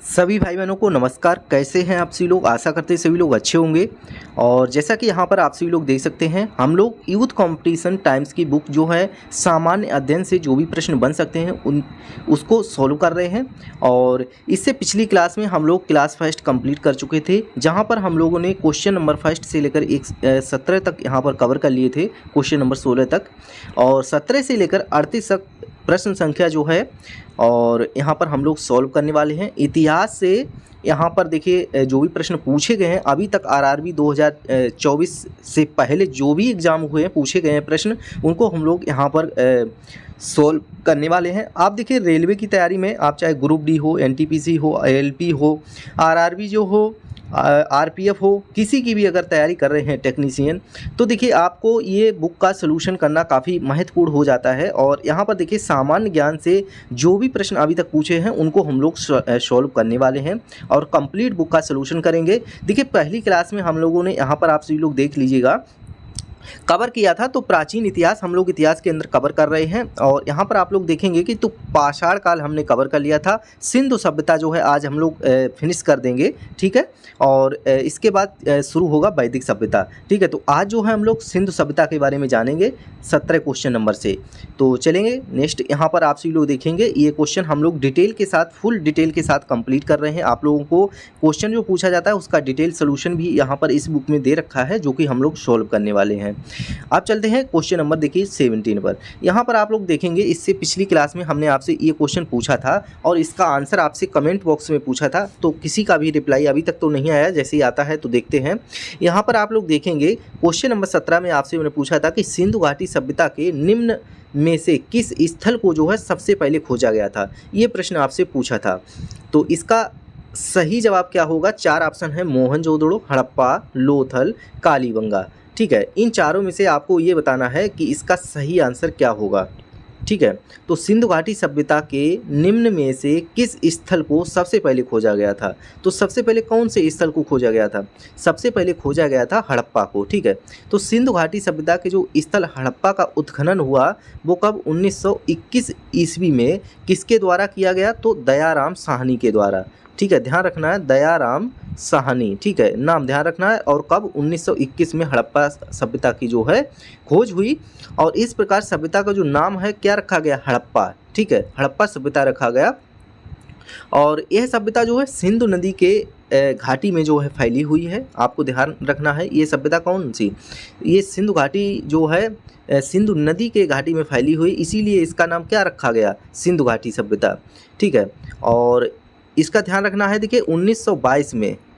सभी भाई बहनों को नमस्कार। कैसे हैं आप सभी लोग? आशा करते हैं सभी लोग अच्छे होंगे। और जैसा कि यहाँ पर आप सभी लोग देख सकते हैं, हम लोग यूथ कंपटीशन टाइम्स की बुक जो है सामान्य अध्ययन से जो भी प्रश्न बन सकते हैं उसको सॉल्व कर रहे हैं। और इससे पिछली क्लास में हम लोग क्लास फर्स्ट कंप्लीट कर चुके थे, जहाँ पर हम लोगों ने क्वेश्चन नंबर फर्स्ट से लेकर 17 तक यहाँ पर कवर कर लिए थे, क्वेश्चन नंबर 16 तक, और 17 से लेकर 38 तक प्रश्न संख्या जो है और यहाँ पर हम लोग सॉल्व करने वाले हैं। इतिहास से यहाँ पर देखिए जो भी प्रश्न पूछे गए हैं अभी तक आरआरबी 2024 से पहले जो भी एग्ज़ाम हुए हैं पूछे गए हैं प्रश्न, उनको हम लोग यहाँ पर सॉल्व करने वाले हैं। आप देखिए रेलवे की तैयारी में आप चाहे ग्रुप डी हो, एनटीपीसी हो, एएलपी हो, आरआरबी जो हो, आरपीएफ हो, किसी की भी अगर तैयारी कर रहे हैं टेक्नीशियन, तो देखिए आपको ये बुक का सलूशन करना काफ़ी महत्वपूर्ण हो जाता है। और यहाँ पर देखिए सामान्य ज्ञान से जो भी प्रश्न अभी तक पूछे हैं उनको हम लोग सॉल्व करने वाले हैं और कंप्लीट बुक का सलूशन करेंगे। देखिए पहली क्लास में हम लोगों ने यहाँ पर आप सभी लोग देख लीजिएगा कवर किया था, तो प्राचीन इतिहास हम लोग इतिहास के अंदर कवर कर रहे हैं। और यहाँ पर आप लोग देखेंगे कि तो पाषाण काल हमने कवर कर लिया था। सिंधु सभ्यता जो है आज हम लोग फिनिश कर देंगे, ठीक है। और इसके बाद शुरू होगा वैदिक सभ्यता, ठीक है। तो आज जो है हम लोग सिंधु सभ्यता के बारे में जानेंगे 17 क्वेश्चन नंबर से। तो चलेंगे नेक्स्ट, यहाँ पर आप सभी लोग देखेंगे ये क्वेश्चन हम लोग डिटेल के साथ, फुल डिटेल के साथ कंप्लीट कर रहे हैं। आप लोगों को क्वेश्चन जो पूछा जाता है उसका डिटेल सोल्यूशन भी यहाँ पर इस बुक में दे रखा है, जो कि हम लोग सॉल्व करने वाले हैं। आप चलते हैं क्वेश्चन नंबर देखिए 17 पर। यहाँ पर आप लोग देखेंगे इससे पिछली क्लास में हमने आपसे ये क्वेश्चन पूछा था और इसका आंसर आपसे कमेंट बॉक्स में पूछा था, तो किसी का भी रिप्लाई अभी तक तो नहीं आया। जैसे ही आता है तो देखते हैं। यहाँ पर आप लोग देखेंगे क्वेश्चन नंबर 17 में आपसे मैंने पूछा था कि सिंधु घाटी सभ्यता के निम्न में से किस स्थल को जो है सबसे पहले खोजा गया था, ये प्रश्न आपसे पूछा था। तो इसका सही जवाब क्या होगा? 4 ऑप्शन है, मोहनजोदड़ो, हड़प्पा, लोथल, कालीबंगा, ठीक है। इन चारों में से आपको ये बताना है कि इसका सही आंसर क्या होगा, ठीक है। तो सिंधु घाटी सभ्यता के निम्न में से किस स्थल को सबसे पहले खोजा गया था? तो सबसे पहले कौन से स्थल को खोजा गया था? सबसे पहले खोजा गया था हड़प्पा को, ठीक है। तो सिंधु घाटी सभ्यता के जो स्थल हड़प्पा का उत्खनन हुआ वो कब? 1921 ईस्वी में। किसके द्वारा किया गया? तो दयाराम साहनी के द्वारा, ठीक है। ध्यान रखना है, दयाराम साहनी, ठीक है, नाम ध्यान रखना है। और कब? 1921 में हड़प्पा सभ्यता की जो है खोज हुई। और इस प्रकार सभ्यता का जो नाम है क्या रखा गया? हड़प्पा, ठीक है, हड़प्पा सभ्यता रखा गया। और यह सभ्यता जो है सिंधु नदी के घाटी में जो है फैली हुई है। आपको ध्यान रखना है ये सभ्यता कौन सी? ये सिंधु घाटी जो है सिंधु नदी के घाटी में फैली हुई, इसीलिए इसका नाम क्या रखा गया? सिंधु घाटी सभ्यता, ठीक है। और इसका ध्यान रखना है, देखिए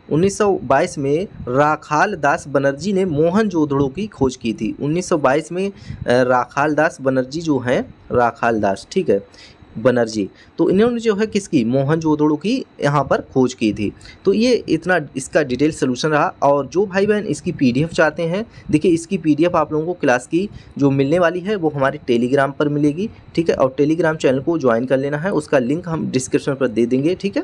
1922 में राखाल दास बनर्जी ने मोहनजोदड़ो की खोज की थी। 1922 में राखाल दास बनर्जी जो हैं, राखाल दास, ठीक है, बनर्जी, तो इन्होंने जो है किसकी? मोहनजोदड़ो की यहाँ पर खोज की थी। तो ये इतना इसका डिटेल सोल्यूशन रहा। और जो भाई बहन इसकी पीडीएफ चाहते हैं, देखिए इसकी पीडीएफ आप लोगों को क्लास की जो मिलने वाली है वो हमारे टेलीग्राम पर मिलेगी, ठीक है। और टेलीग्राम चैनल को ज्वाइन कर लेना है, उसका लिंक हम डिस्क्रिप्शन पर दे देंगे, ठीक है।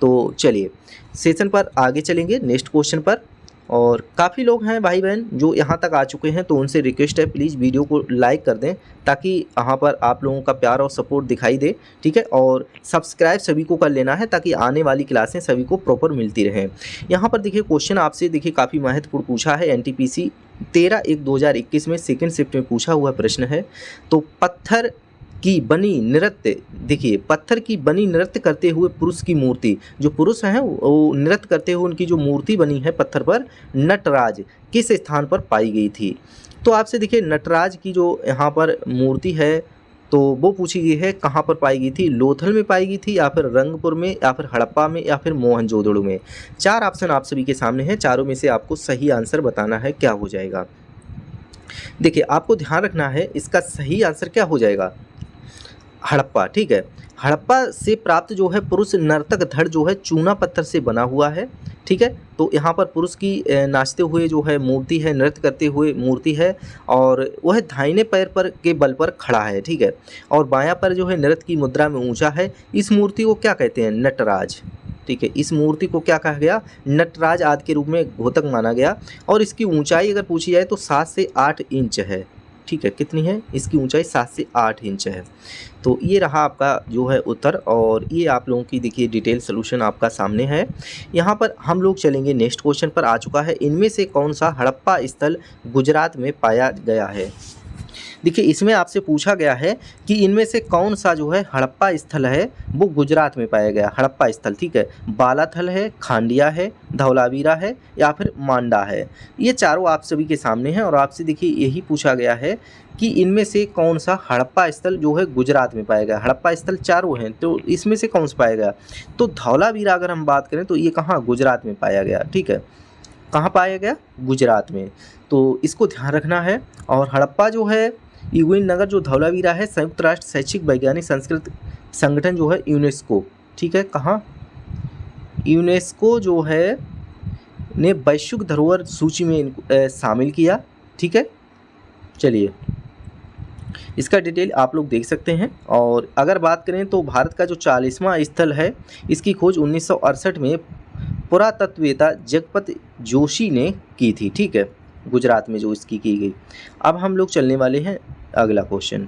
तो चलिए सेशन पर आगे चलेंगे, नेक्स्ट क्वेश्चन पर। और काफ़ी लोग हैं भाई बहन जो यहाँ तक आ चुके हैं, तो उनसे रिक्वेस्ट है प्लीज़ वीडियो को लाइक कर दें ताकि यहाँ पर आप लोगों का प्यार और सपोर्ट दिखाई दे, ठीक है। और सब्सक्राइब सभी को कर लेना है ताकि आने वाली क्लासें सभी को प्रॉपर मिलती रहें। यहाँ पर देखिए क्वेश्चन आपसे देखिए काफ़ी महत्वपूर्ण पूछा है, एनटीपीसी 13/1/2021 में सेकेंड शिफ्ट में पूछा हुआ प्रश्न है। तो पत्थर की बनी नृत्य, देखिए पत्थर की बनी नृत्य करते हुए पुरुष की मूर्ति, जो पुरुष हैं वो नृत्य करते हुए उनकी जो मूर्ति बनी है पत्थर पर, नटराज, किस स्थान पर पाई गई थी? तो आपसे देखिए नटराज की जो यहाँ पर मूर्ति है तो वो पूछी गई है कहाँ पर पाई गई थी? लोथल में पाई गई थी, या फिर रंगपुर में, या फिर हड़प्पा में, या फिर मोहनजोदड़ो में। 4 ऑप्शन आप सभी के सामने हैं, चारों में से आपको सही आंसर बताना है क्या हो जाएगा। देखिए आपको ध्यान रखना है इसका सही आंसर क्या हो जाएगा? हड़प्पा, ठीक है। हड़प्पा से प्राप्त जो है पुरुष नर्तक धड़ जो है चूना पत्थर से बना हुआ है, ठीक है। तो यहाँ पर पुरुष की नाचते हुए जो है मूर्ति है, नृत्य करते हुए मूर्ति है, और वह दाहिने पैर पर के बल पर खड़ा है, ठीक है। और बायां पैर जो है नृत्य की मुद्रा में ऊंचा है। इस मूर्ति को क्या कहते हैं? नटराज, ठीक है। इस मूर्ति को क्या कहा गया? नटराज आदि के रूप में घोतक माना गया। और इसकी ऊंचाई अगर पूछी जाए तो 7 से 8 इंच है, ठीक है, कितनी है, इसकी ऊंचाई 7 से 8 इंच है। तो ये रहा आपका जो है उत्तर, और ये आप लोगों की देखिए डिटेल सोल्यूशन आपका सामने है। यहाँ पर हम लोग चलेंगे नेक्स्ट क्वेश्चन पर आ चुका है, इनमें से कौन सा हड़प्पा स्थल गुजरात में पाया गया है। देखिए इसमें आपसे पूछा गया है कि इनमें से कौन सा जो है हड़प्पा स्थल है वो गुजरात में पाया गया हड़प्पा स्थल, ठीक है। बालाथल है, खांडिया है, धौलावीरा है या फिर मांडा है। ये चारों आप सभी के सामने हैं और आपसे देखिए यही पूछा गया है कि इनमें से कौन सा हड़प्पा स्थल जो है गुजरात में पाया गया। हड़प्पा स्थल चारों हैं, तो इसमें से कौन सा पाया गया। तो धौलावीरा अगर हम बात करें तो ये कहाँ, गुजरात में पाया गया, ठीक है। कहाँ पाया गया, गुजरात में। तो इसको ध्यान रखना है। और हड़प्पा जो है यूएन नगर जो धौलावीरा है, संयुक्त राष्ट्र शैक्षिक वैज्ञानिक संस्कृत संगठन जो है यूनेस्को, ठीक है, कहाँ, यूनेस्को जो है ने वैश्विक धरोहर सूची में शामिल किया, ठीक है। चलिए इसका डिटेल आप लोग देख सकते हैं। और अगर बात करें तो भारत का जो 40वां स्थल है, इसकी खोज 1968 में पुरातत्ववेत्ता जगपत जोशी ने की थी, ठीक है, गुजरात में जो इसकी की गई। अब हम लोग चलने वाले हैं अगला क्वेश्चन।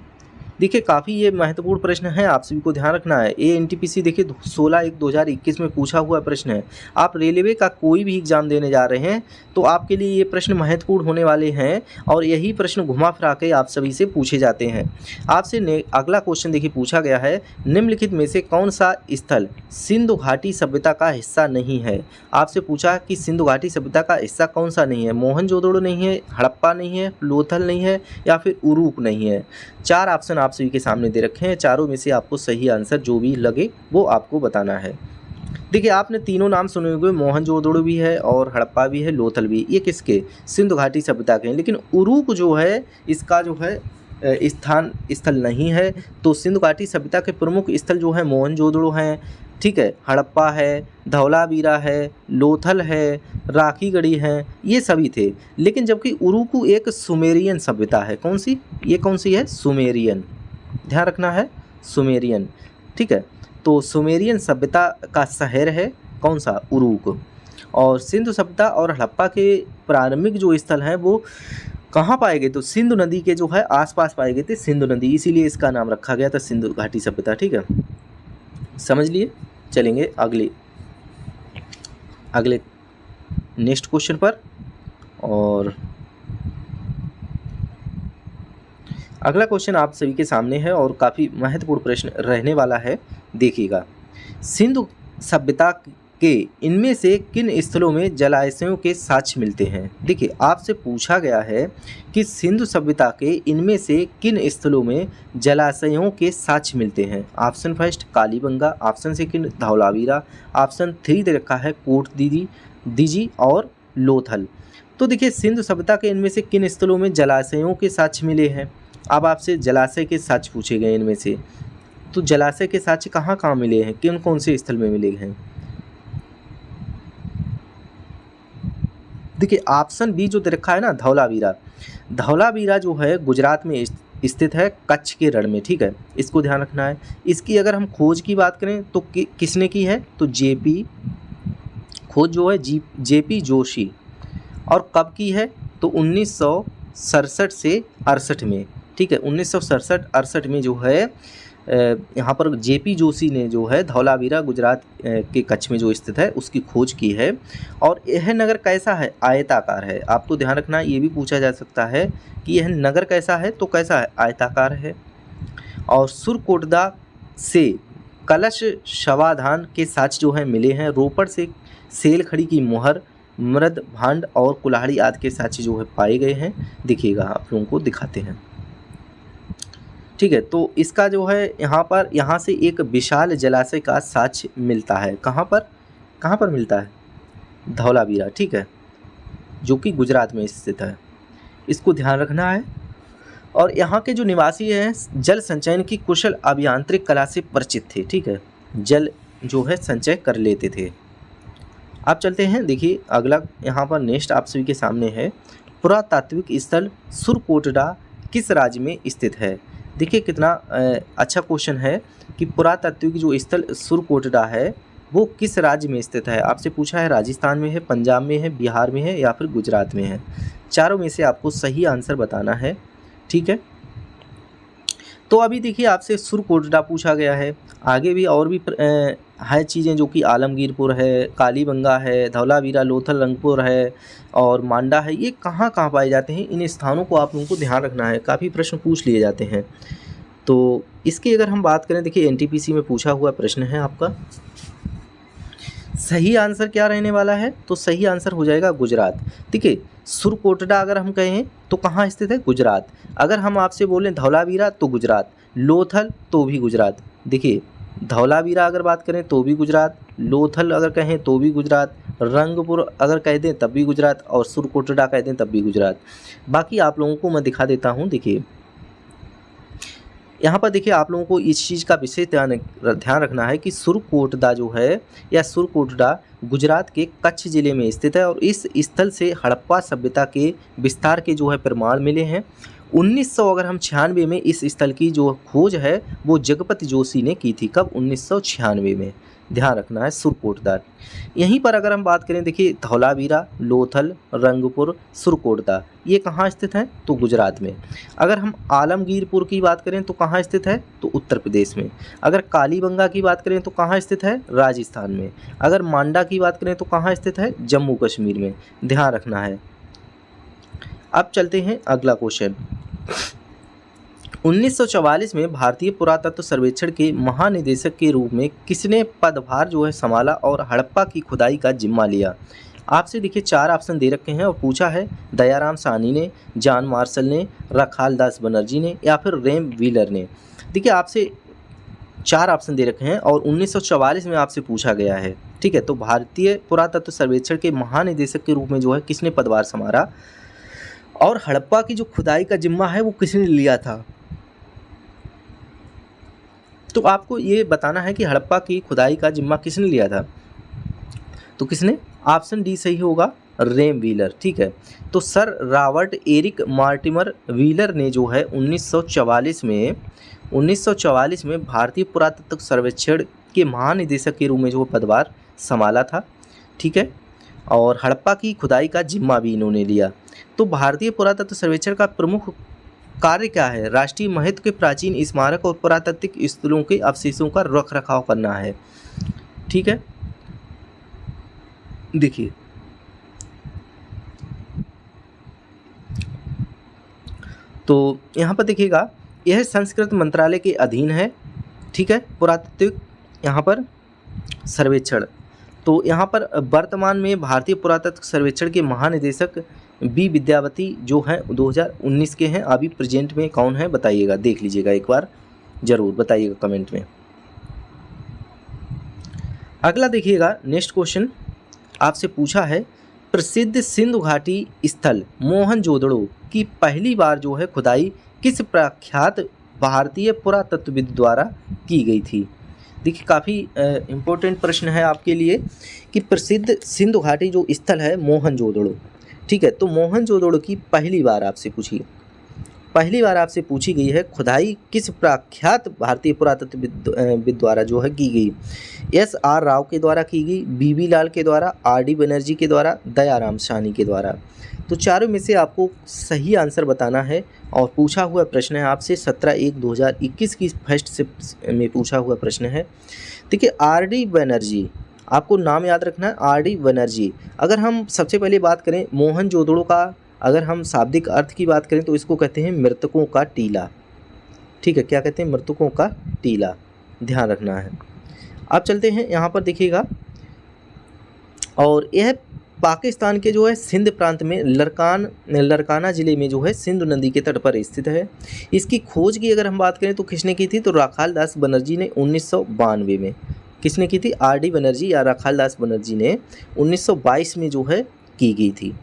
देखिए काफ़ी ये महत्वपूर्ण प्रश्न है, आप सभी को ध्यान रखना है। ये एनटीपीसी देखिए 16/1/2021 में पूछा हुआ प्रश्न है। आप रेलवे का कोई भी एग्जाम देने जा रहे हैं तो आपके लिए ये प्रश्न महत्वपूर्ण होने वाले हैं और यही प्रश्न घुमा फिरा के आप सभी से पूछे जाते हैं। आपसे अगला क्वेश्चन देखिए पूछा गया है, निम्नलिखित में से कौन सा स्थल सिंधु घाटी सभ्यता का हिस्सा नहीं है। आपसे पूछा कि सिंधु घाटी सभ्यता का हिस्सा कौन सा नहीं है। मोहनजोदड़ो नहीं है, हड़प्पा नहीं है, लोथल नहीं है या फिर उरूक नहीं है। 4 ऑप्शन आप सभी के सामने दे रखे हैं, चारों में से आपको सही आंसर जो भी लगे वो आपको बताना है। देखिए आपने तीनों नाम सुने होंगे, मोहनजोदड़ो भी है और हड़प्पा भी है, लोथल भी। ये किसके, सिंधु घाटी सभ्यता के हैं। लेकिन उरूक जो है इसका जो है स्थल नहीं है। तो सिंधु घाटी सभ्यता के प्रमुख स्थल जो है मोहनजोदड़ो हैं, ठीक है, हड़प्पा है, धौलावीरा है, लोथल है, राखीगढ़ी है, ये सभी थे। लेकिन जबकि उरूकू एक सुमेरियन सभ्यता है। कौन सी, ये कौन सी है, सुमेरियन, ध्यान रखना है, सुमेरियन, ठीक है। तो सुमेरियन सभ्यता का शहर है कौन सा, उरूक। और सिंधु सभ्यता और हड़प्पा के प्रारंभिक जो स्थल हैं वो कहाँ पाए गए, तो सिंधु नदी के जो है आसपास पाए गए थे, सिंधु नदी, इसीलिए इसका नाम रखा गया था सिंधु घाटी सभ्यता, ठीक है, समझ लिए। चलेंगे अगले नेक्स्ट क्वेश्चन पर। और अगला क्वेश्चन आप सभी के सामने है और काफ़ी महत्वपूर्ण प्रश्न रहने वाला है, देखिएगा। सिंधु सभ्यता के इनमें से किन स्थलों में जलाशयों के साक्ष्य मिलते हैं। देखिए आपसे पूछा गया है कि सिंधु सभ्यता के इनमें से किन स्थलों में जलाशयों के साक्ष्य मिलते हैं। Option first Kalibanga, option second Dholavira, option 3 दे रखा है कोट दीजी और लोथल। तो देखिए सिंधु सभ्यता के इनमें से किन स्थलों में जलाशयों के साक्ष्य मिले हैं। अब आपसे जलाशय के साक्ष्य पूछे गए इनमें से, तो जलाशय के साक्ष्य कहाँ कहाँ मिले हैं, किन कौन से स्थल में मिले हैं। देखिए ऑप्शन बी जो दे रखा है ना, धौलावीरा, धौलावीरा जो है गुजरात में स्थित है, कच्छ के रण में, ठीक है, इसको ध्यान रखना है। इसकी अगर हम खोज की बात करें तो किसने की है, तो खोज जो है जेपी जोशी। और कब की है, तो 1967 से 68 में, ठीक है, 1967-68 में जो है यहाँ पर जेपी जोशी ने जो है धौलावीरा गुजरात के कच्छ में जो स्थित है उसकी खोज की है। और यह नगर कैसा है, आयताकार है। आपको ध्यान रखना, ये भी पूछा जा सकता है कि यह नगर कैसा है, तो कैसा है, आयताकार है। और सुरकोटदा से कलश शवाधान के साक्ष्य जो है मिले हैं। रोपड़ से सेलखड़ी की मुहर, मृद भांड और कुल्हाड़ी आदि के साक्ष्य जो है पाए गए हैं। देखिएगा आप लोगों को दिखाते हैं, ठीक है। तो इसका जो है यहाँ से एक विशाल जलाशय का साक्ष्य मिलता है। कहाँ पर मिलता है, धौलावीरा, ठीक है, जो कि गुजरात में स्थित है, इसको ध्यान रखना है। और यहाँ के जो निवासी हैं जल संचयन की कुशल अभियांत्रिक कला से परिचित थे, ठीक है, जल जो है संचय कर लेते थे। आप चलते हैं, देखिए अगला यहाँ पर नेक्स्ट आप सभी के सामने है, पुरातात्विक स्थल सुरकोटड़ा किस राज्य में स्थित है। देखिए कितना अच्छा क्वेश्चन है कि पुरातात्विक जो स्थल सुरकोटड़ा है वो किस राज्य में स्थित है। आपसे पूछा है राजस्थान में है, पंजाब में है, बिहार में है या फिर गुजरात में है। चारों में से आपको सही आंसर बताना है। ठीक है। तो अभी देखिए आपसे सुरकोटडा पूछा गया है, आगे भी और भी है चीज़ें जो कि आलमगीरपुर है, कालीबंगा है, धौलावीरा, लोथल, रंगपुर है और मांडा है। ये कहाँ कहाँ पाए जाते हैं, इन स्थानों को आप लोगों को ध्यान रखना है, काफ़ी प्रश्न पूछ लिए जाते हैं। तो इसकी अगर हम बात करें, देखिए एनटीपीसी में पूछा हुआ प्रश्न है आपका, सही आंसर क्या रहने वाला है, तो सही आंसर हो जाएगा गुजरात। ठीक है, सुरकोटडा अगर हम कहें तो कहाँ स्थित है, गुजरात। अगर हम आपसे बोलें धौलावीरा तो गुजरात, लोथल तो भी गुजरात। देखिए धौलावीरा अगर बात करें तो भी गुजरात, लोथल अगर कहें तो भी गुजरात, रंगपुर अगर कह दें तब भी गुजरात और सुरकोटडा कह दें तब भी गुजरात। बाकी आप लोगों को मैं दिखा देता हूँ। देखिए यहाँ पर देखिए आप लोगों को इस चीज़ का विशेष ध्यान रखना है कि सुरकोटडा जो है या सुरकोटडा गुजरात के कच्छ ज़िले में स्थित है और इस स्थल से हड़प्पा सभ्यता के विस्तार के जो है प्रमाण मिले हैं। 1900 अगर हम 96 में इस स्थल की जो खोज है वो जगपति जोशी ने की थी। कब, 1996 में। ध्यान रखना है सुरकोटडा। यहीं पर अगर हम बात करें, देखिए धौलावीरा, लोथल, रंगपुर, सुरकोटडा ये कहाँ स्थित हैं, तो गुजरात में। अगर हम आलमगीरपुर की बात करें तो कहाँ स्थित है, तो उत्तर प्रदेश में। अगर कालीबंगा की बात करें तो कहाँ स्थित है, राजस्थान में। अगर मांडा की बात करें तो कहाँ स्थित है, जम्मू कश्मीर में। ध्यान रखना है। अब चलते हैं अगला क्वेश्चन। 1944 में भारतीय पुरातत्व सर्वेक्षण के महानिदेशक के रूप में किसने पदभार जो है संभाला और हड़प्पा की खुदाई का जिम्मा लिया। आपसे देखिए 4 ऑप्शन दे रखे हैं और पूछा है दयाराम साहनी ने, जॉन मार्शल ने, रखाल दास बनर्जी ने या फिर रेम व्हीलर ने। देखिए आपसे 4 ऑप्शन दे रखे हैं और 1944 में आपसे पूछा गया है। ठीक है, तो भारतीय पुरातत्व सर्वेक्षण के महानिदेशक के रूप में जो है किसने पदभार संभाला और हड़प्पा की जो खुदाई का जिम्मा है वो किसने लिया था। तो आपको ये बताना है कि हड़प्पा की खुदाई का जिम्मा किसने लिया था, तो किसने, ऑप्शन डी सही होगा, रेम व्हीलर। ठीक है, तो sir Robert Eric Mortimer Wheeler ने जो है 1944 में भारतीय पुरातत्व सर्वेक्षण के महानिदेशक के रूप में जो पदभार संभाला था। ठीक है, और हड़प्पा की खुदाई का जिम्मा भी इन्होंने लिया। तो भारतीय पुरातत्व सर्वेक्षण का प्रमुख कार्य क्या है, राष्ट्रीय महत्व के प्राचीन स्मारक और पुरातात्विक स्थलों के अवशेषों का रख रखाव करना है। ठीक है, देखिए तो यहाँ पर देखिएगा यह संस्कृत मंत्रालय के अधीन है। ठीक है, पुरातात्विक यहाँ पर सर्वेक्षण। तो यहाँ पर वर्तमान में भारतीय पुरातत्व सर्वेक्षण के महानिदेशक बी विद्यावती जो हैं 2019 के हैं। अभी प्रेजेंट में कौन है बताइएगा, देख लीजिएगा एक बार, ज़रूर बताइएगा कमेंट में। अगला देखिएगा नेक्स्ट क्वेश्चन आपसे पूछा है, प्रसिद्ध सिंधु घाटी स्थल मोहनजोदड़ो की पहली बार जो है खुदाई किस प्रख्यात भारतीय पुरातत्वविद द्वारा की गई थी। देखिए काफ़ी इम्पोर्टेंट प्रश्न है आपके लिए कि प्रसिद्ध सिंधु घाटी जो स्थल है मोहनजोदड़ो। ठीक है, तो मोहनजोदड़ो की पहली बार आपसे पूछी गई है खुदाई किस प्रख्यात भारतीय पुरातत्वविद द्वारा जो है की गई। SR राव के द्वारा की गई, BB लाल के द्वारा, RD बनर्जी के द्वारा, दयाराम साहनी के द्वारा। तो चारों में से आपको सही आंसर बताना है और पूछा हुआ प्रश्न है आपसे 17/1/2021 की फर्स्ट शिफ्ट में पूछा हुआ प्रश्न है। देखिए RD बनर्जी, आपको नाम याद रखना है, RD बनर्जी। अगर हम सबसे पहले बात करें मोहनजोदड़ो का, अगर हम शाब्दिक अर्थ की बात करें तो इसको कहते हैं मृतकों का टीला। ठीक है, क्या कहते हैं, मृतकों का टीला। ध्यान रखना है। अब चलते हैं यहाँ पर देखिएगा, और यह पाकिस्तान के जो है सिंध प्रांत में लरकाना ज़िले में जो है सिंधु नदी के तट पर स्थित है। इसकी खोज की अगर हम बात करें तो किसने की थी, तो राखाल दास बनर्जी ने 1992 में। किसने की थी, RD बनर्जी या राखाल दास बनर्जी ने 1922 में जो है की गई थी।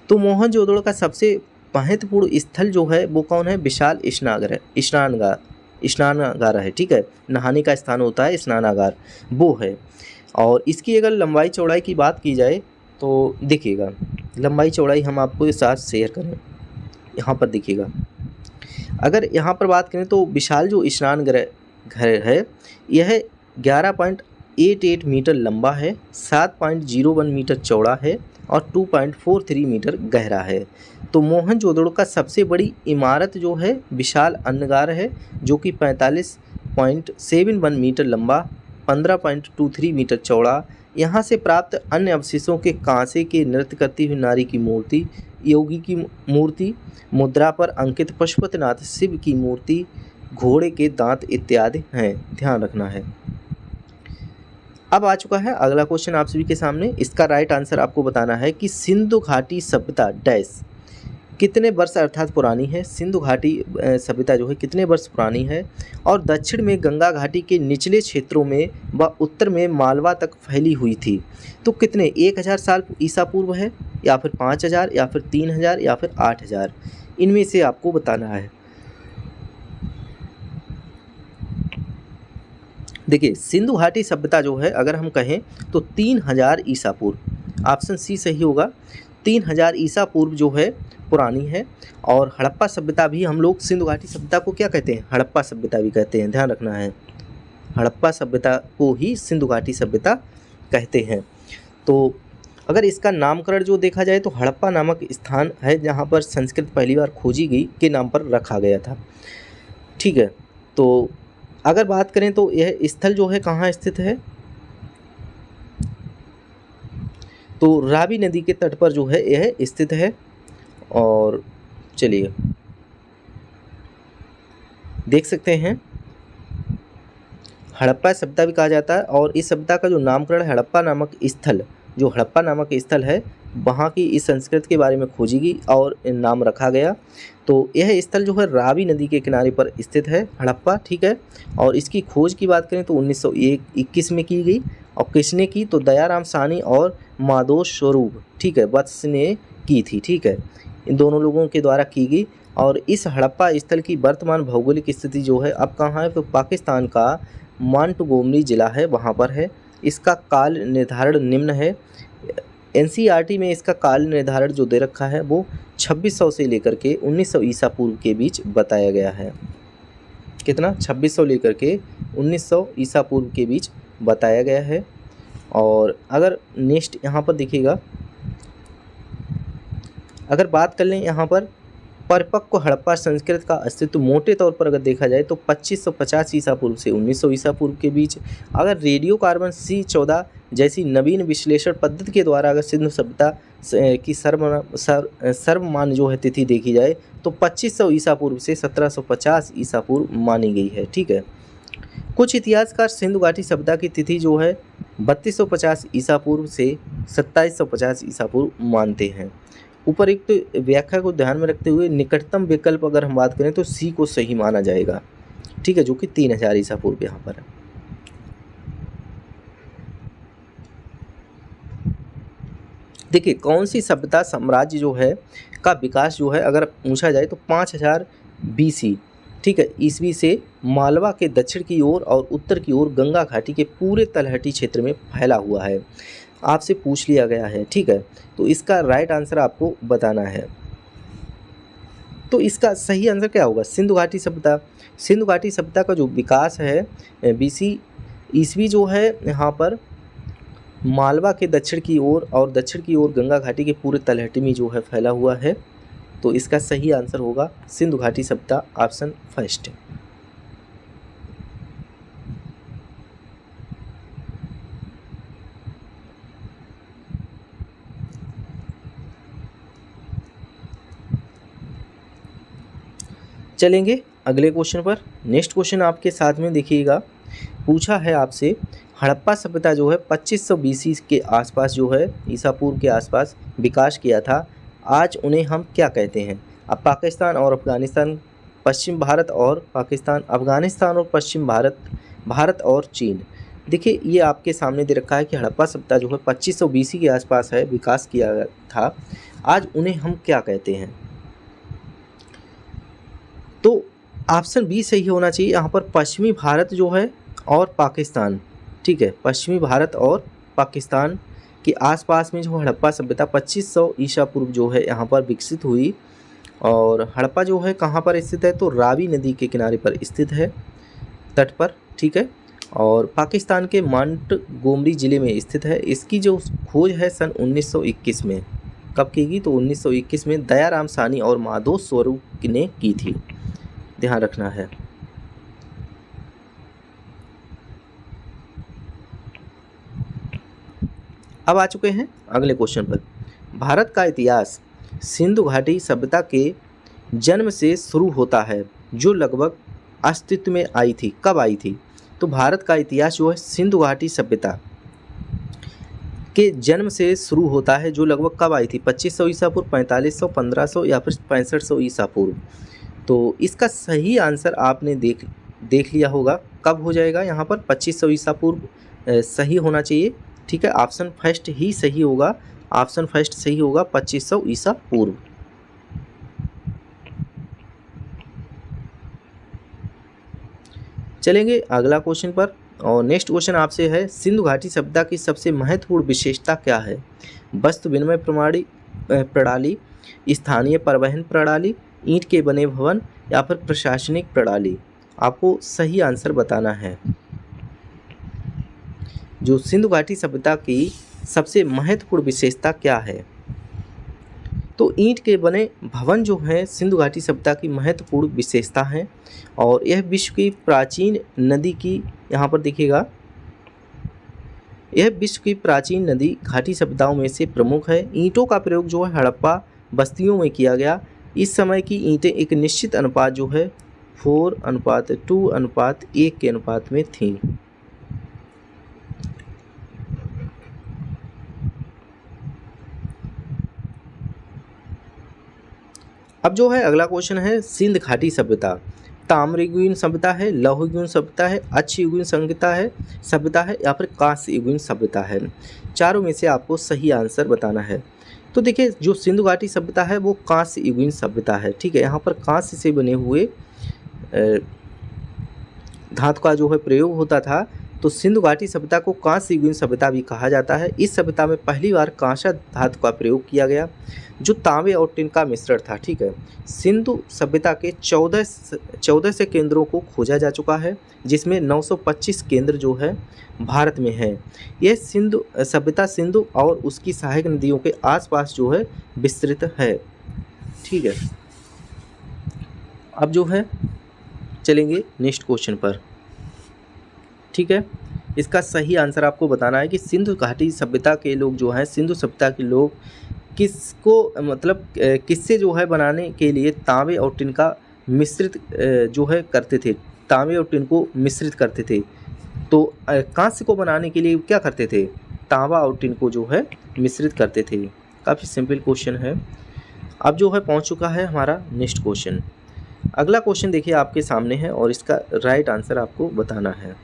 तो मोहनजोदड़ो का सबसे महत्वपूर्ण स्थल जो है वो कौन है, विशाल स्नानागार है। ठीक है, नहाने का स्थान होता है स्नानागार, वो है। और इसकी अगर लंबाई चौड़ाई की बात की जाए तो देखिएगा, लंबाई चौड़ाई हम आपको के साथ शेयर करें। यहाँ पर देखिएगा, अगर यहाँ पर बात करें तो विशाल जो स्नान घर है यह 2.88 मीटर लंबा है, 7.01 मीटर चौड़ा है और 2.43 मीटर गहरा है। तो मोहनजोदड़ो का सबसे बड़ी इमारत जो है विशाल अन्नगार है, जो कि 45.71 मीटर लंबा, 15.23 मीटर चौड़ा। यहाँ से प्राप्त अन्य अवशेषों के कांसे के नृत्य करती हुई नारी की मूर्ति, योगी की मूर्ति, मुद्रा पर अंकित पशुपतिनाथ शिव की मूर्ति, घोड़े के दांत इत्यादि हैं, ध्यान रखना है। अब आ चुका है अगला क्वेश्चन आप सभी के सामने। इसका राइट आंसर आपको बताना है कि सिंधु घाटी सभ्यता डैश कितने वर्ष अर्थात पुरानी है। सिंधु घाटी सभ्यता जो है कितने वर्ष पुरानी है और दक्षिण में गंगा घाटी के निचले क्षेत्रों में व उत्तर में मालवा तक फैली हुई थी। तो कितने 1000 साल ईसा पूर्व है, या फिर 5000, या फिर 3000, या फिर 8000, इनमें से आपको बताना है। देखिए सिंधु घाटी सभ्यता जो है अगर हम कहें तो 3000 ईसा पूर्व, ऑप्शन सी सही होगा। 3000 ईसा पूर्व जो है पुरानी है। और हड़प्पा सभ्यता भी हम लोग सिंधु घाटी सभ्यता को क्या कहते हैं, हड़प्पा सभ्यता भी कहते हैं, ध्यान रखना है। हड़प्पा सभ्यता को ही सिंधु घाटी सभ्यता कहते हैं। तो अगर इसका नामकरण जो देखा जाए तो हड़प्पा नामक स्थान है जहाँ पर संस्कृत पहली बार खोजी गई के नाम पर रखा गया था। ठीक है, तो अगर बात करें तो यह स्थल जो है कहाँ स्थित है, तो रावी नदी के तट पर जो है यह स्थित है। और चलिए देख सकते हैं हड़प्पा सभ्यता भी कहा जाता है। और इस सभ्यता का जो नामकरण हड़प्पा नामक स्थल, जो हड़प्पा नामक स्थल है वहाँ की इस संस्कृत के बारे में खोजी गई और नाम रखा गया। तो यह स्थल जो है रावी नदी के किनारे पर स्थित है हड़प्पा। ठीक है, और इसकी खोज की बात करें तो 1921 में की गई। और किसने की, तो दयाराम साहनी और माधो स्वरूप, ठीक है, वत्स ने की थी। ठीक है, इन दोनों लोगों के द्वारा की गई। और इस हड़प्पा स्थल की वर्तमान भौगोलिक स्थिति जो है अब कहाँ है, तो पाकिस्तान का मोंटगोमरी जिला है, वहाँ पर है। इसका काल निर्धारण निम्न है। एनसीईआरटी में इसका काल निर्धारण जो दे रखा है वो 2600 से लेकर के 1900 ईसा पूर्व के बीच बताया गया है। कितना, 2600 लेकर के 1900 ईसा पूर्व के बीच बताया गया है। और अगर नेक्स्ट यहाँ पर देखिएगा, अगर बात कर लें यहाँ पर परिपक्व हड़प्पा संस्कृत का अस्तित्व मोटे तौर पर अगर देखा जाए तो 2550 ईसा पूर्व से 1900 ईसा पूर्व के बीच। अगर रेडियो कार्बन C14 जैसी नवीन विश्लेषण पद्धति के द्वारा अगर सिंधु सभ्यता की सर्वमान जो है तिथि देखी जाए तो 2500 ईसा पूर्व से 1750 ईसा पूर्व मानी गई है। ठीक है, कुछ इतिहासकार सिंधु घाटी सभ्यता की तिथि जो है 3250 ईसा पूर्व से 2750 ईसा पूर्व मानते हैं। उपरोक्त व्याख्या को ध्यान में रखते हुए निकटतम विकल्प अगर हम बात करें तो सी को सही माना जाएगा। ठीक है, जो कि 3000 ईसा पूर्व यहाँ पर है। देखिए कौन सी सभ्यता साम्राज्य जो है का विकास जो है अगर पूछा जाए तो 5000 BC, ठीक है, ईस्वी से मालवा के दक्षिण की ओर और उत्तर की ओर गंगा घाटी के पूरे तलहटी क्षेत्र में फैला हुआ है, आपसे पूछ लिया गया है। ठीक है, तो इसका राइट आंसर आपको बताना है। तो इसका सही आंसर क्या होगा, सिंधु घाटी सभ्यता। सिंधु घाटी सभ्यता का जो विकास है BC ईस्वी जो है यहाँ पर मालवा के दक्षिण की ओर और दक्षिण की ओर गंगा घाटी के पूरे तलहटी में जो है फैला हुआ है। तो इसका सही आंसर होगा सिंधु घाटी सभ्यता, ऑप्शन फर्स्ट। चलेंगे अगले क्वेश्चन पर। नेक्स्ट क्वेश्चन आपके साथ में देखिएगा, पूछा है आपसे हड़प्पा सभ्यता जो है 2500 BC के आसपास जो है ईसा पूर्व के आसपास विकास किया था, आज उन्हें हम क्या कहते हैं। अब पाकिस्तान और अफगानिस्तान, पश्चिम भारत और पाकिस्तान, अफगानिस्तान और पश्चिम भारत, भारत और चीन। देखिए ये आपके सामने दे रखा है कि हड़प्पा सभ्यता जो है 2500 BC के आसपास है विकास किया था, आज उन्हें हम क्या कहते हैं। तो ऑप्शन बी सही होना चाहिए। यहाँ पर पश्चिमी भारत जो है और पाकिस्तान, ठीक है, पश्चिमी भारत और पाकिस्तान के आसपास में जो हड़प्पा सभ्यता 2500 ईसा पूर्व जो है यहाँ पर विकसित हुई। और हड़प्पा जो है कहाँ पर स्थित है, तो रावी नदी के किनारे पर स्थित है, तट पर। ठीक है, और पाकिस्तान के मोंटगोमरी ज़िले में स्थित है। इसकी जो खोज है सन 1921 में कब की गई, तो 1921 में दयाराम साहनी और माधव स्वरूप ने की थी, ध्यान रखना है। अब आ चुके हैं अगले क्वेश्चन पर। भारत का इतिहास सिंधु घाटी सभ्यता के जन्म से शुरू होता है जो लगभग अस्तित्व में आई थी। कब आई थी, तो भारत का इतिहास जो है सिंधु घाटी सभ्यता के जन्म से शुरू होता है जो लगभग कब आई थी, 2500 ईसा पूर्व, 4500, 1500 या फिर 6500 ईसा पूर्व। तो इसका सही आंसर आपने देख लिया होगा, कब हो जाएगा यहाँ पर 2500 ईसा पूर्व सही होना चाहिए। ठीक है, ऑप्शन फर्स्ट ही सही होगा, ऑप्शन फर्स्ट सही होगा 2500 ईसा पूर्व। चलेंगे अगला क्वेश्चन पर, और नेक्स्ट क्वेश्चन आपसे है, सिंधु घाटी सभ्यता की सबसे महत्वपूर्ण विशेषता क्या है? वस्तु विनिमय प्रणाली, स्थानीय परिवहन प्रणाली, ईंट के बने भवन या फिर प्रशासनिक प्रणाली? आपको सही आंसर बताना है। जो सिंधु घाटी सभ्यता की सबसे महत्वपूर्ण विशेषता क्या है, तो ईंट के बने भवन जो हैं सिंधु घाटी सभ्यता की महत्वपूर्ण विशेषता हैं। और यह विश्व की प्राचीन नदी की, यहाँ पर देखिएगा, यह विश्व की प्राचीन नदी घाटी सभ्यताओं में से प्रमुख है। ईंटों का प्रयोग जो है हड़प्पा बस्तियों में किया गया। इस समय की ईंटें एक निश्चित अनुपात जो है 4:2:1 के अनुपात में थीं। अब जो है अगला क्वेश्चन है, सिंध घाटी सभ्यता ताम्रयुगीन सभ्यता है, लौहयुगीन सभ्यता है, अच्छयुगीन सभ्यता है या फिर कांस्ययुगीन सभ्यता है? चारों में से आपको सही आंसर बताना है। तो देखिए, जो सिंधु घाटी सभ्यता है वो कांस्ययुगीन सभ्यता है। ठीक है, यहाँ पर कांस्य से बने हुए धातु का जो है प्रयोग होता था, तो सिंधु घाटी सभ्यता को कांस्ययुगीन सभ्यता भी कहा जाता है। इस सभ्यता में पहली बार कांसा धातु का प्रयोग किया गया जो तांबे और टिन का मिश्रण था। ठीक है, सिंधु सभ्यता के 14 से केंद्रों को खोजा जा चुका है, जिसमें 925 केंद्र जो है भारत में है। यह सिंधु सभ्यता सिंधु और उसकी सहायक नदियों के आसपास जो है विस्तृत है। ठीक है, अब जो है चलेंगे नेक्स्ट क्वेश्चन पर। ठीक है, इसका सही आंसर आपको बताना है कि सिंधु घाटी सभ्यता के लोग जो हैं, सिंधु सभ्यता के लोग किससे जो है बनाने के लिए तांबे और टिन का मिश्रित जो है करते थे, तांबे और टिन को मिश्रित करते थे। तो कांस्य को बनाने के लिए क्या करते थे, तांबा और टिन को जो है मिश्रित करते थे। काफ़ी सिंपल क्वेश्चन है। अब जो है पहुंच चुका है हमारा नेक्स्ट क्वेश्चन। अगला क्वेश्चन देखिए आपके सामने है और इसका राइट आंसर आपको बताना है।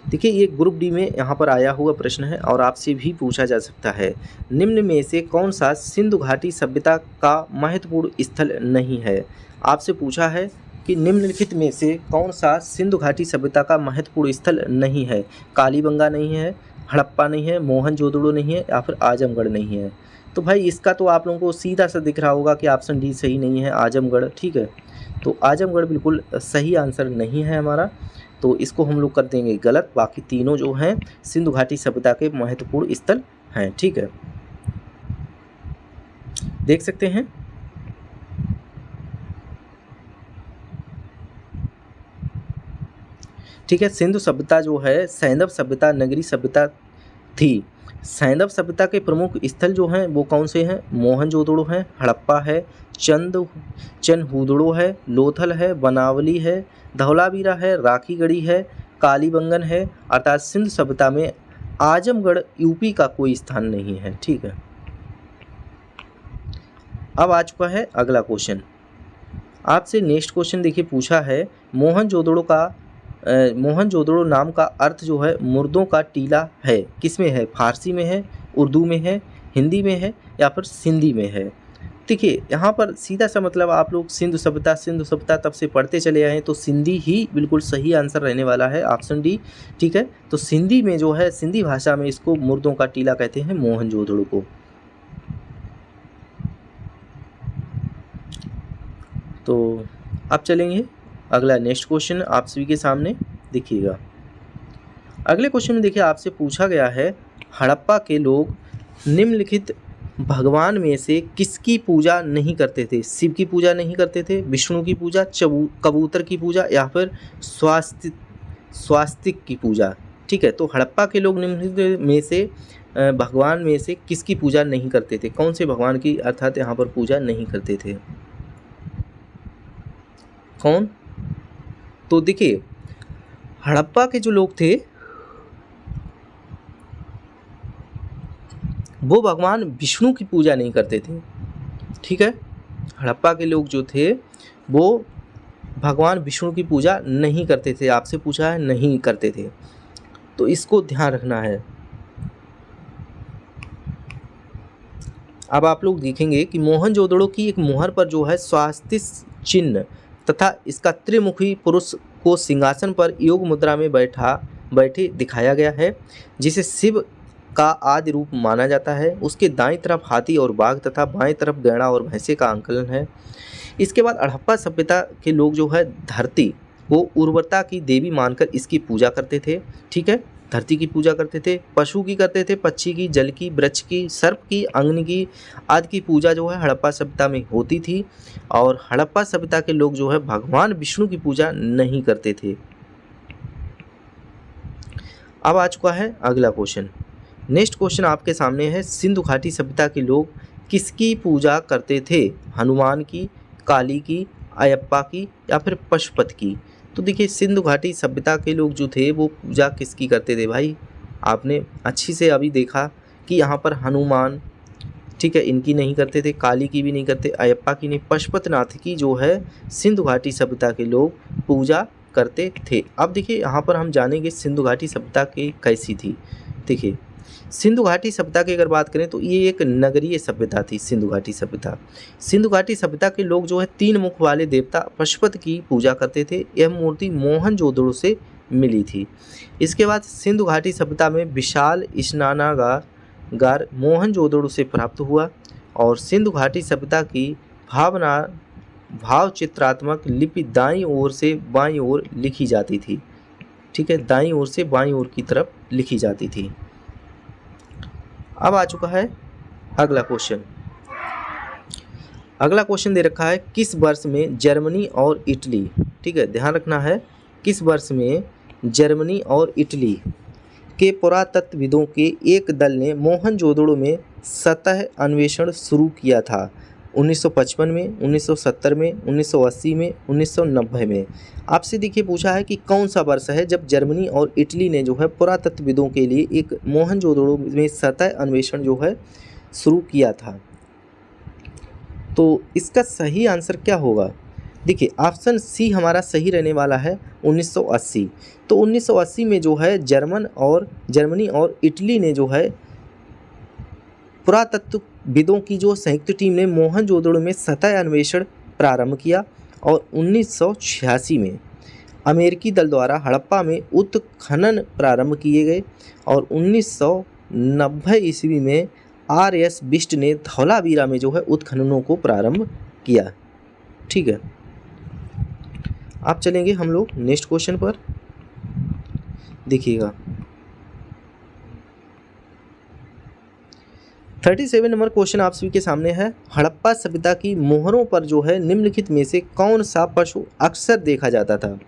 देखिए, ये ग्रुप डी में यहाँ पर आया हुआ प्रश्न है और आपसे भी पूछा जा सकता है, निम्न में से कौन सा सिंधु घाटी सभ्यता का महत्वपूर्ण स्थल नहीं है? आपसे पूछा है कि निम्नलिखित में से कौन सा सिंधु घाटी सभ्यता का महत्वपूर्ण स्थल नहीं है? कालीबंगा नहीं है, हड़प्पा नहीं है, मोहनजोदड़ो नहीं है या फिर आजमगढ़ नहीं है? तो भाई इसका तो आप लोगों को सीधा सा दिख रहा होगा कि ऑप्शन डी सही नहीं है, आजमगढ़। ठीक है, तो आजमगढ़ बिल्कुल सही आंसर नहीं है हमारा, तो इसको हम लोग कर देंगे गलत। बाकी तीनों जो हैं सिंधु घाटी सभ्यता के महत्वपूर्ण स्थल हैं। ठीक है, देख सकते हैं। ठीक है, सिंधु सभ्यता जो है सैंधव सभ्यता नगरी सभ्यता थी। सैंधव सभ्यता के प्रमुख स्थल जो हैं वो कौन से हैं? मोहनजोदड़ो है, हड़प्पा है, चनहुदड़ो है, लोथल है, बनावली है, धौलावीरा है, राखीगढ़ी है, कालीबंगन है। अर्थात सिंधु सभ्यता में आजमगढ़ यूपी का कोई स्थान नहीं है। ठीक है, अब आ चुका है अगला क्वेश्चन। आपसे नेक्स्ट क्वेश्चन देखिए पूछा है, मोहनजोदड़ो नाम का अर्थ जो है मुर्दों का टीला है, किसमें है? फारसी में है, उर्दू में है, हिंदी में है या फिर सिंधी में है? देखिए, यहाँ पर सीधा सा मतलब आप लोग सिंधु सभ्यता तब से पढ़ते चले आए हैं, तो सिंधी ही बिल्कुल सही आंसर रहने वाला है, ऑप्शन डी। ठीक है, तो सिंधी में जो है, सिंधी भाषा में इसको मुर्दों का टीला कहते हैं, मोहनजोदड़ो को। तो अब चलेंगे अगला नेक्स्ट क्वेश्चन आप सभी के सामने, देखिएगा। अगले क्वेश्चन में देखिए आपसे पूछा गया है, हड़प्पा के लोग निम्नलिखित भगवान में से किसकी पूजा नहीं करते थे? शिव की पूजा नहीं करते थे, विष्णु की पूजा, कबूतर की पूजा या फिर स्वास्तिक की पूजा। ठीक है, तो हड़प्पा के लोग निम्नलिखित में से भगवान में से किसकी पूजा नहीं करते थे? कौन से भगवान की अर्थात यहाँ पर पूजा नहीं करते थे? कौन? तो देखिए हड़प्पा के जो लोग थे वो भगवान विष्णु की पूजा नहीं करते थे। ठीक है, हड़प्पा के लोग जो थे वो भगवान विष्णु की पूजा नहीं करते थे। आपसे पूछा है नहीं करते थे, तो इसको ध्यान रखना है। अब आप लोग देखेंगे कि मोहनजोदड़ो की एक मोहर पर जो है स्वास्तिक चिन्ह तथा इसका त्रिमुखी पुरुष को सिंहासन पर योग मुद्रा में बैठे दिखाया गया है, जिसे शिव का आदि रूप माना जाता है। उसके दाईं तरफ हाथी और बाघ तथा बाएं तरफ गैंडा और भैंसे का आंकलन है। इसके बाद हड़प्पा सभ्यता के लोग जो है धरती को उर्वरता की देवी मानकर इसकी पूजा करते थे। ठीक है, धरती की पूजा करते थे, पशु की करते थे, पक्षी की, जल की, वृक्ष की, सर्प की, अग्नि की आदि की पूजा जो है हड़प्पा सभ्यता में होती थी। और हड़प्पा सभ्यता के लोग जो है भगवान विष्णु की पूजा नहीं करते थे। अब आ चुका है अगला क्वेश्चन। नेक्स्ट क्वेश्चन आपके सामने है, सिंधु घाटी सभ्यता के लोग किसकी पूजा करते थे? हनुमान की, काली की, अयप्पा की या फिर पशुपति की? तो देखिए सिंधु घाटी सभ्यता के लोग जो थे वो पूजा किसकी करते थे भाई? आपने अच्छी से अभी देखा कि यहाँ पर हनुमान, ठीक है, इनकी नहीं करते थे, काली की भी नहीं करते, अयप्पा की नहीं, पशुपतिनाथ की जो है सिंधु घाटी सभ्यता के लोग पूजा करते थे। अब देखिए यहाँ पर हम जानेंगे सिंधु घाटी सभ्यता की कैसी थी। देखिए सिंधु घाटी सभ्यता की अगर बात करें तो ये एक नगरीय सभ्यता थी। सिंधु घाटी सभ्यता, सिंधु घाटी सभ्यता के लोग जो है 3 मुख वाले देवता पशुपति की पूजा करते थे। यह मूर्ति मोहनजोदड़ो से मिली थी। इसके बाद सिंधु घाटी सभ्यता में विशाल स्नानागार मोहनजोदड़ो से प्राप्त हुआ और सिंधु घाटी सभ्यता की भाव चित्रात्मक लिपि दाईं ओर से बाईं ओर लिखी जाती थी। ठीक है, दाईं ओर से बाईं ओर की तरफ लिखी जाती थी। अब आ चुका है अगला क्वेश्चन। अगला क्वेश्चन दे रखा है, किस वर्ष में जर्मनी और इटली, ठीक है ध्यान रखना है, किस वर्ष में जर्मनी और इटली के पुरातत्वविदों के एक दल ने मोहनजोदड़ो में सतह अन्वेषण शुरू किया था? 1955 में, 1970 में, 1980 में, 1990 में। आपसे देखिए पूछा है कि कौन सा वर्ष है जब जर्मनी और इटली ने जो है पुरातत्वविदों के लिए एक मोहनजोदड़ो में सतह अन्वेषण जो है शुरू किया था। तो इसका सही आंसर क्या होगा? देखिए ऑप्शन सी हमारा सही रहने वाला है 1980। तो 1980 में जो है जर्मनी और इटली ने जो है पुरातत्वविदों की जो संयुक्त टीम ने मोहनजोदड़ो में सतह अन्वेषण प्रारंभ किया और 1986 में अमेरिकी दल द्वारा हड़प्पा में उत्खनन प्रारंभ किए गए और 1990 ईस्वी में आर.एस. बिष्ट ने धौलावीरा में जो है उत्खननों को प्रारंभ किया। ठीक है, आप चलेंगे हम लोग नेक्स्ट क्वेश्चन पर। देखिएगा 37 नंबर क्वेश्चन आप सभी के सामने है, हड़प्पा सभ्यता की मोहरों पर जो है निम्नलिखित में से कौन सा पशु अक्सर देखा जाता था?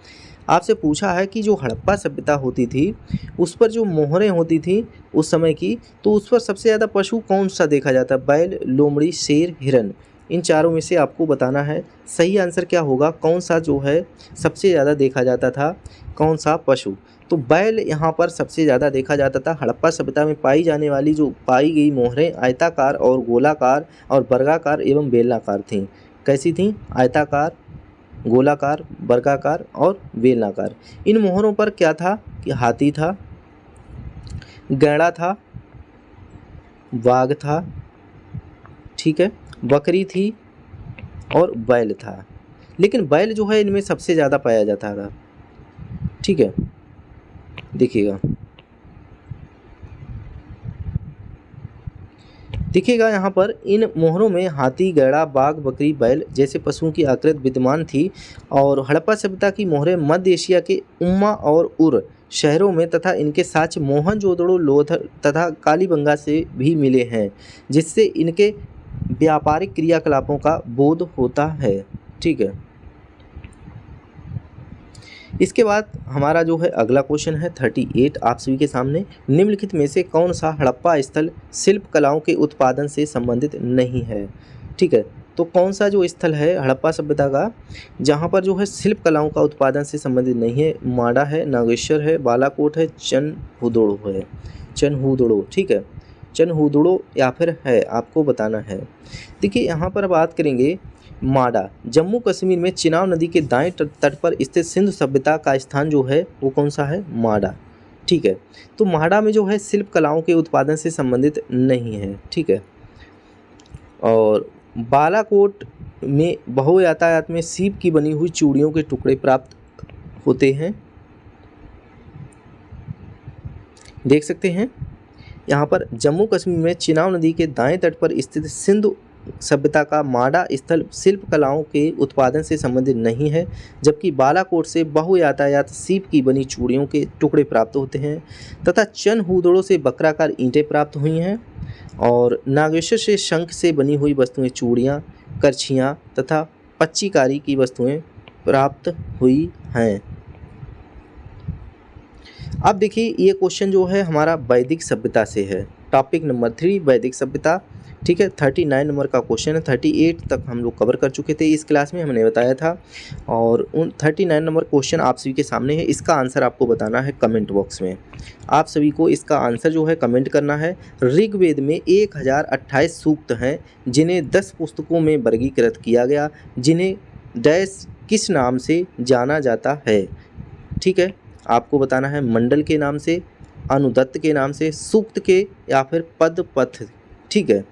आपसे पूछा है कि जो हड़प्पा सभ्यता होती थी उस पर जो मोहरें होती थी उस समय की, तो उस पर सबसे ज़्यादा पशु कौन सा देखा जाता? बैल, लोमड़ी, शेर, हिरन। इन चारों में से आपको बताना है सही आंसर क्या होगा, कौन सा जो है सबसे ज़्यादा देखा जाता था, कौन सा पशु? तो बैल यहाँ पर सबसे ज़्यादा देखा जाता था। हड़प्पा सभ्यता में पाई जाने वाली जो पाई गई मोहरें आयताकार और गोलाकार और वर्गाकार एवं बेलनाकार थीं। कैसी थीं? आयताकार, गोलाकार, वर्गाकार और बेलनाकार। इन मोहरों पर क्या था कि हाथी था, गैंडा था, बाघ था, ठीक है, बकरी थी और बैल था। लेकिन बैल जो है इनमें सबसे ज़्यादा पाया जाता था। ठीक है, देखिएगा यहाँ पर इन मोहरों में हाथी, गैंडा, बाघ, बकरी, बैल जैसे पशुओं की आकृति विद्यमान थी और हड़प्पा सभ्यता की मोहरें मध्य एशिया के उम्मा और उर शहरों में तथा इनके साक्ष्य मोहनजोदड़ो, लोथल तथा कालीबंगा से भी मिले हैं, जिससे इनके व्यापारिक क्रियाकलापों का बोध होता है। ठीक है। इसके बाद हमारा जो है अगला क्वेश्चन है 38 आप सभी के सामने। निम्नलिखित में से कौन सा हड़प्पा स्थल शिल्प कलाओं के उत्पादन से संबंधित नहीं है। ठीक है, तो कौन सा जो स्थल है हड़प्पा सभ्यता का जहाँ पर जो है शिल्प कलाओं का उत्पादन से संबंधित नहीं है, माडा है, नागेश्वर है, बालाकोट है, चनहुदड़ो है। चनहुदड़ो, ठीक है, चनहुदड़ो या फिर है, आपको बताना है। देखिए यहाँ पर बात करेंगे माडा, जम्मू कश्मीर में चिनाब नदी के दाएं तट पर स्थित सिंधु सभ्यता का स्थान जो है वो कौन सा है, माडा। ठीक है, तो माडा में जो है शिल्प कलाओं के उत्पादन से संबंधित नहीं है। ठीक है, और बालाकोट में बहु यातायात में सीप की बनी हुई चूड़ियों के टुकड़े प्राप्त होते हैं। देख सकते हैं यहाँ पर जम्मू कश्मीर में चिनाब नदी के दाएं तट पर स्थित सिंधु सभ्यता का माडा स्थल शिल्प कलाओं के उत्पादन से संबंधित नहीं है, जबकि बालाकोट से बहु यातायात सीप की बनी चूड़ियों के टुकड़े प्राप्त होते हैं तथा चनहुदड़ो से बकराकार ईंटें प्राप्त हुई हैं और नागेश्वर से शंख से बनी हुई वस्तुएं, चूड़ियाँ, करछियाँ तथा पच्चीकारी की वस्तुएं प्राप्त हुई हैं। अब देखिए ये क्वेश्चन जो है हमारा वैदिक सभ्यता से है, टॉपिक नंबर 3 वैदिक सभ्यता। ठीक है, 39 नंबर का क्वेश्चन है। 38 तक हम लोग कवर कर चुके थे इस क्लास में, हमने बताया था, और उन 39 नंबर क्वेश्चन आप सभी के सामने है। इसका आंसर आपको बताना है कमेंट बॉक्स में। आप सभी को इसका आंसर जो है कमेंट करना है। ऋग्वेद में 1028 सूक्त हैं जिन्हें 10 पुस्तकों में वर्गीकृत किया गया, जिन्हें डैश किस नाम से जाना जाता है। ठीक है, आपको बताना है मंडल के नाम से, अनुदत्त के नाम से, सूक्त के, या फिर पदपथ। ठीक है,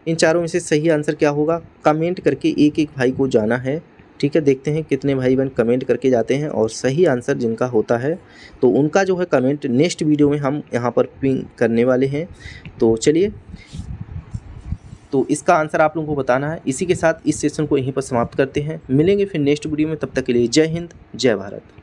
इन चारों में से सही आंसर क्या होगा, कमेंट करके एक एक भाई को जाना है। ठीक है, देखते हैं कितने भाई बहन कमेंट करके जाते हैं, और सही आंसर जिनका होता है तो उनका जो है कमेंट नेक्स्ट वीडियो में हम यहाँ पर पिन करने वाले हैं। तो चलिए, तो इसका आंसर आप लोगों को बताना है। इसी के साथ इस सेशन को यहीं पर समाप्त करते हैं। मिलेंगे फिर नेक्स्ट वीडियो में, तब तक के लिए जय हिंद, जय भारत।